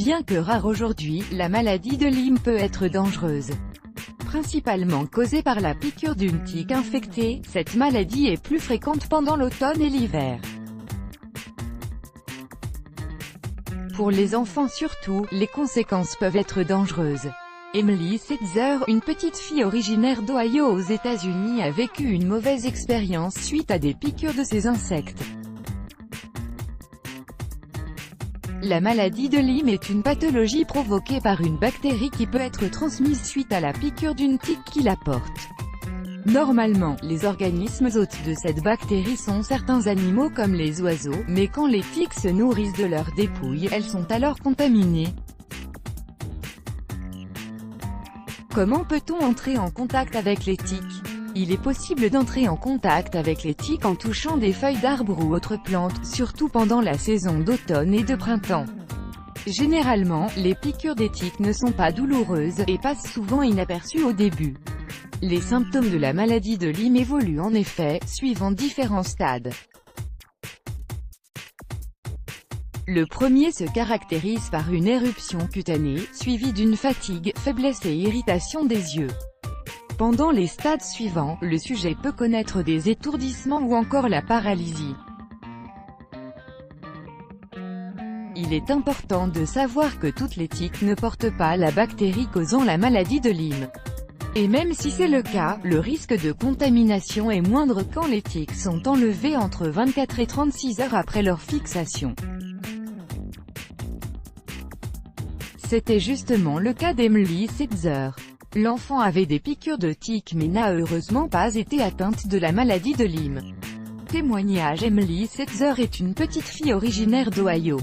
Bien que rare aujourd'hui, la maladie de Lyme peut être dangereuse. Principalement causée par la piqûre d'une tique infectée, cette maladie est plus fréquente pendant l'automne et l'hiver. Pour les enfants surtout, les conséquences peuvent être dangereuses. Emily Setzer, une petite fille originaire d'Ohio aux États-Unis, a vécu une mauvaise expérience suite à des piqûres de ces insectes. La maladie de Lyme est une pathologie provoquée par une bactérie qui peut être transmise suite à la piqûre d'une tique qui la porte. Normalement, les organismes hôtes de cette bactérie sont certains animaux comme les oiseaux, mais quand les tiques se nourrissent de leurs dépouilles, elles sont alors contaminées. Comment peut-on entrer en contact avec les tiques? Il est possible d'entrer en contact avec les tiques en touchant des feuilles d'arbres ou autres plantes, surtout pendant la saison d'automne et de printemps. Généralement, les piqûres des tiques ne sont pas douloureuses, et passent souvent inaperçues au début. Les symptômes de la maladie de Lyme évoluent en effet, suivant différents stades. Le premier se caractérise par une éruption cutanée, suivie d'une fatigue, faiblesse et irritation des yeux. Pendant les stades suivants, le sujet peut connaître des étourdissements ou encore la paralysie. Il est important de savoir que toutes les tiques ne portent pas la bactérie causant la maladie de Lyme. Et même si c'est le cas, le risque de contamination est moindre quand les tiques sont enlevées entre 24 et 36 heures après leur fixation. C'était justement le cas d'Emily Setzer. L'enfant avait des piqûres de tiques mais n'a heureusement pas été atteinte de la maladie de Lyme. Témoignage. Emily Setzer est une petite fille originaire d'Ohio.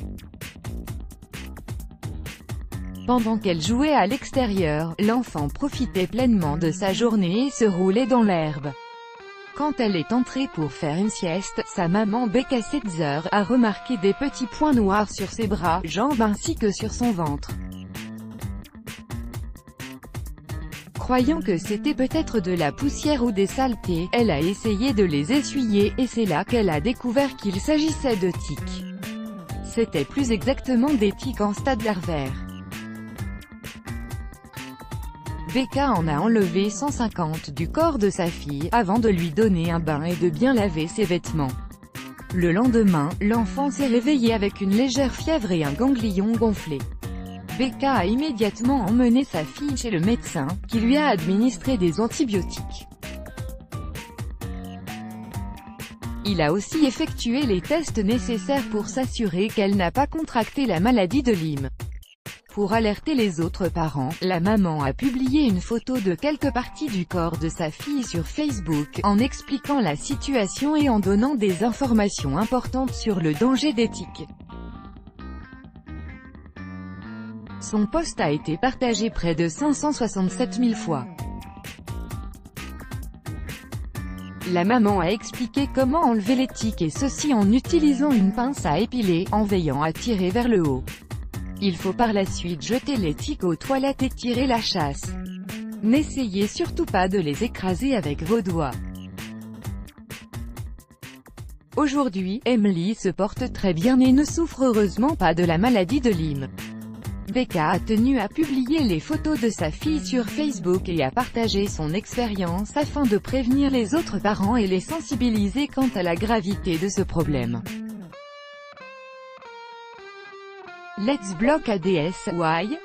Pendant qu'elle jouait à l'extérieur, l'enfant profitait pleinement de sa journée et se roulait dans l'herbe. Quand elle est entrée pour faire une sieste, sa maman Becca Setzer a remarqué des petits points noirs sur ses bras, jambes ainsi que sur son ventre. Croyant que c'était peut-être de la poussière ou des saletés, elle a essayé de les essuyer, et c'est là qu'elle a découvert qu'il s'agissait de tiques. C'était plus exactement des tiques en stade larvaire. Becca en a enlevé 150 du corps de sa fille, avant de lui donner un bain et de bien laver ses vêtements. Le lendemain, l'enfant s'est réveillé avec une légère fièvre et un ganglion gonflé. Becca a immédiatement emmené sa fille chez le médecin, qui lui a administré des antibiotiques. Il a aussi effectué les tests nécessaires pour s'assurer qu'elle n'a pas contracté la maladie de Lyme. Pour alerter les autres parents, la maman a publié une photo de quelques parties du corps de sa fille sur Facebook, en expliquant la situation et en donnant des informations importantes sur le danger des tiques. Son post a été partagé près de 567 000 fois. La maman a expliqué comment enlever les tiques et ceci en utilisant une pince à épiler, en veillant à tirer vers le haut. Il faut par la suite jeter les tiques aux toilettes et tirer la chasse. N'essayez surtout pas de les écraser avec vos doigts. Aujourd'hui, Emily se porte très bien et ne souffre heureusement pas de la maladie de Lyme. Becca a tenu à publier les photos de sa fille sur Facebook et à partager son expérience afin de prévenir les autres parents et les sensibiliser quant à la gravité de ce problème. Let's block ADS. Why?